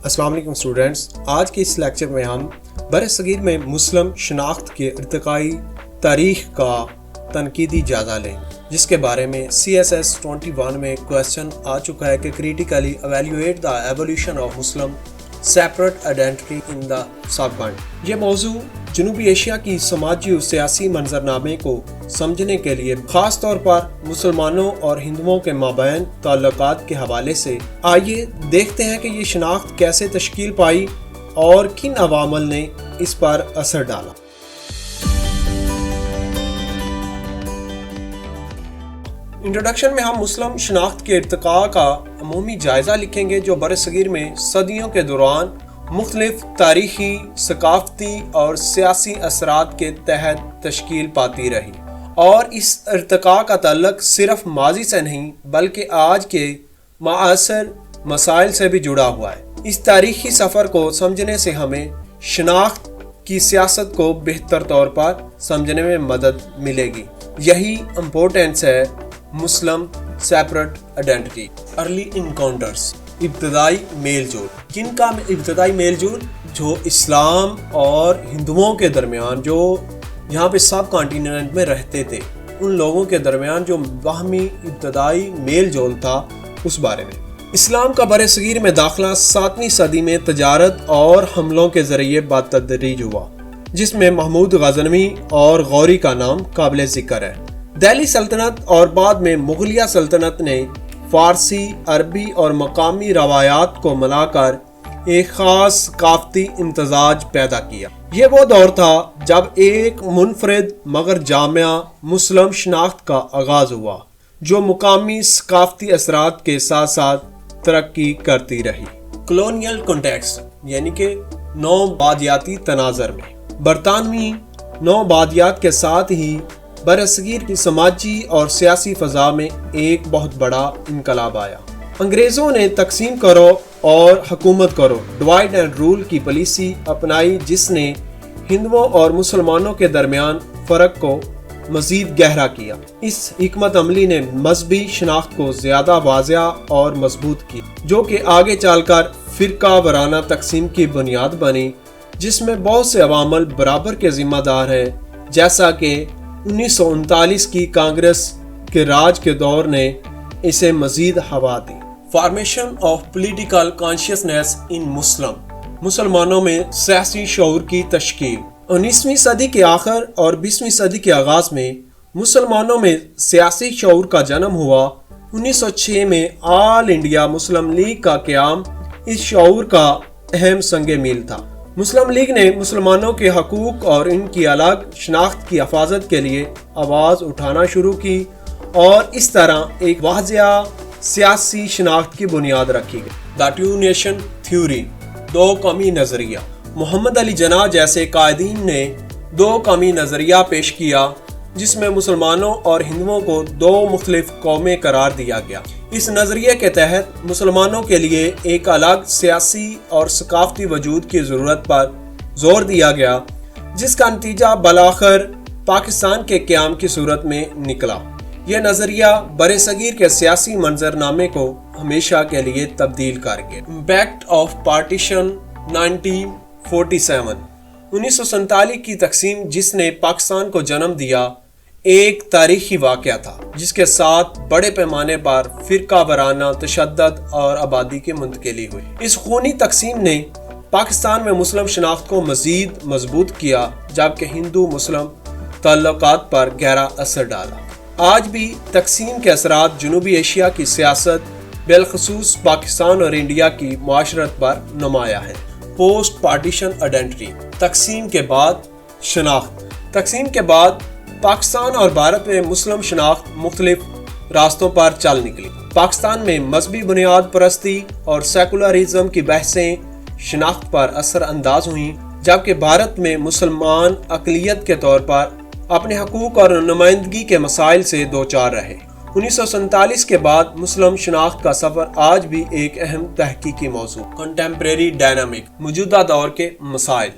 السلام علیکم اسٹوڈنٹس، آج کے اس لیکچر میں ہم بر صغیر میں مسلم شناخت کے ارتقائی تاریخ کا تنقیدی جائزہ لیں، جس کے بارے میں CSS 21 میں کویسچن آ چکا ہے کہ critically evaluate the evolution of Muslim separate identity in the sub country. یہ موضوع جنوبی ایشیا کی سماجی و سیاسی منظرنامے کو سمجھنے کے لیے خاص طور پر مسلمانوں اور ہندوؤں کے مابین تعلقات کے حوالے سے آئیے دیکھتے ہیں کہ یہ شناخت کیسے تشکیل پائی اور کن عوامل نے اس پر اثر ڈالا۔ انٹروڈکشن میں ہم مسلم شناخت کے ارتقاء کا عمومی جائزہ لکھیں گے جو برصغیر میں صدیوں کے دوران مختلف تاریخی، ثقافتی اور سیاسی اثرات کے تحت تشکیل پاتی رہی، اور اس ارتقاء کا تعلق صرف ماضی سے نہیں بلکہ آج کے معاصر مسائل سے بھی جڑا ہوا ہے۔ اس تاریخی سفر کو سمجھنے سے ہمیں شناخت کی سیاست کو بہتر طور پر سمجھنے میں مدد ملے گی۔ یہی امپورٹنس ہے مسلم سیپریٹ آئیڈینٹی۔ ارلی انکاؤنٹرز، ابتدائی میل جول۔ کن کا ابتدائی میل جول؟ جو اسلام اور ہندوؤں کے درمیان، جو یہاں پہ سب کانٹیننٹ میں رہتے تھے، ان لوگوں کے درمیان جو باہمی ابتدائی میل جول تھا، اس بارے میں۔ اسلام کا برصغیر میں داخلہ 7ویں صدی میں تجارت اور حملوں کے ذریعے بتدریج ہوا، جس میں محمود غزنوی اور غوری کا نام قابل ذکر ہے۔ دہلی سلطنت اور بعد میں مغلیہ سلطنت نے فارسی، عربی اور مقامی روایات کو ملا کر ایک خاص ثقافتی امتزاج پیدا کیا۔ یہ وہ دور تھا جب ایک منفرد مگر جامع مسلم شناخت کا آغاز ہوا، جو مقامی ثقافتی اثرات کے ساتھ ساتھ ترقی کرتی رہی۔ کلونیل کنٹیکسٹ، یعنی کہ نوآبادیاتی تناظر میں برطانوی نوآبادیات کے ساتھ ہی برصغیر کی سماجی اور سیاسی فضا میں ایک بہت بڑا انقلاب آیا۔ انگریزوں نے تقسیم کرو اور حکومت کرو، ڈیوائڈ اینڈ رول کی پالیسی اپنائی، جس نے ہندوؤں اور مسلمانوں کے درمیان فرق کو مزید گہرا کیا۔ اس حکمت عملی نے مذہبی شناخت کو زیادہ واضح اور مضبوط کی، جو کہ آگے چل کر فرقہ وارانہ تقسیم کی بنیاد بنی، جس میں بہت سے عوامل برابر کے ذمہ دار ہیں، جیسا کہ 1939 کی کانگریس کے راج کے دور نے اسے مزید ہوا دی۔ فارمیشن آف پولیٹیکل کانشیسنیس ان مسلم، مسلمانوں میں سیاسی شعور کی تشکیل۔ 19ویں صدی کے آخر اور 20ویں صدی کے آغاز میں مسلمانوں میں سیاسی شعور کا جنم ہوا۔ 1906 میں آل انڈیا مسلم لیگ کا قیام اس شعور کا اہم سنگ میل تھا۔ مسلم لیگ نے مسلمانوں کے حقوق اور ان کی الگ شناخت کی حفاظت کے لیے آواز اٹھانا شروع کی، اور اس طرح ایک واضح سیاسی شناخت کی بنیاد رکھی گئی۔ دا ٹو نیشن تھیوری، دو قومی نظریہ۔ محمد علی جناح جیسے قائدین نے دو قومی نظریہ پیش کیا، جس میں مسلمانوں اور ہندوؤں کو دو مختلف قومیں قرار دیا گیا۔ اس نظریے کے تحت مسلمانوں کے لیے ایک الگ سیاسی اور ثقافتی وجود کی ضرورت پر زور دیا گیا، جس کا نتیجہ بالآخر پاکستان کے قیام کی صورت میں نکلا۔ یہ نظریہ برصغیر کے سیاسی منظرنامے کو ہمیشہ کے لیے تبدیل کر گیا۔ امپیکٹ آف پارٹیشن 1947، 1947 کی تقسیم، جس نے پاکستان کو جنم دیا، ایک تاریخی واقعہ تھا جس کے ساتھ بڑے پیمانے پر فرقہ وارانہ تشدد اور آبادی کی منتقلی ہوئی۔ اس خونی تقسیم نے پاکستان میں مسلم شناخت کو مزید مضبوط کیا، جبکہ ہندو مسلم تعلقات پر گہرا اثر ڈالا۔ آج بھی تقسیم کے اثرات جنوبی ایشیا کی سیاست، بالخصوص پاکستان اور انڈیا کی معاشرت پر نمایاں ہیں۔ پوسٹ پارٹیشن آئیڈینٹی، تقسیم کے بعد شناخت۔ تقسیم کے بعد پاکستان اور بھارت میں مسلم شناخت مختلف راستوں پر چل نکلی۔ پاکستان میں مذہبی بنیاد پرستی اور سیکولرزم کی بحثیں شناخت پر اثر انداز ہوئیں، جبکہ بھارت میں مسلمان اقلیت کے طور پر اپنے حقوق اور نمائندگی کے مسائل سے دوچار رہے۔ 1947 کے بعد مسلم شناخت کا سفر آج بھی ایک اہم تحقیقی موضوع۔ کنٹمپریری ڈائنامک، موجودہ دور کے مسائل۔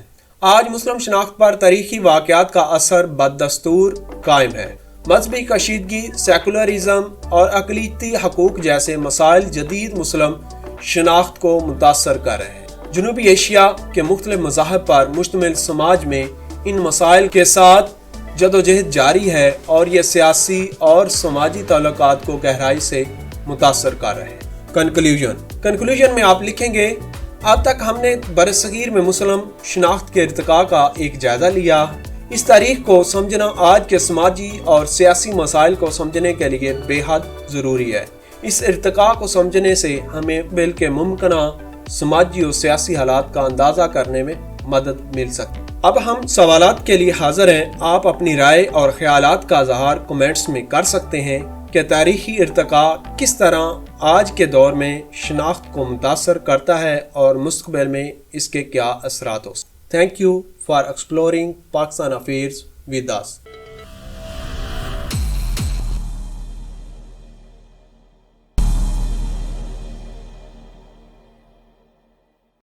آج مسلم شناخت پر تاریخی واقعات کا اثر بدستور قائم ہے۔ مذہبی کشیدگی، سیکولرزم اور اقلیتی حقوق جیسے مسائل جدید مسلم شناخت کو متاثر کر رہے ہیں۔ جنوبی ایشیا کے مختلف مذاہب پر مشتمل سماج میں ان مسائل کے ساتھ جدوجہد جاری ہے اور یہ سیاسی اور سماجی تعلقات کو گہرائی سے متاثر کر رہے ہیں۔ کنکلوژن میں آپ لکھیں گے، اب تک ہم نے برصغیر میں مسلم شناخت کے ارتقاء کا ایک جائزہ لیا۔ اس تاریخ کو سمجھنا آج کے سماجی اور سیاسی مسائل کو سمجھنے کے لیے بے حد ضروری ہے۔ اس ارتقاء کو سمجھنے سے ہمیں بلکہ ممکنہ سماجی اور سیاسی حالات کا اندازہ کرنے میں مدد مل سکتی۔ اب ہم سوالات کے لیے حاضر ہیں۔ آپ اپنی رائے اور خیالات کا اظہار کمنٹس میں کر سکتے ہیں کہ تاریخی ارتقاء کس طرح آج کے دور میں شناخت کو متاثر کرتا ہے اور مستقبل میں اس کے کیا اثرات ہو سکتے ہیں۔ Thank you for exploring Pakistan affairs with us۔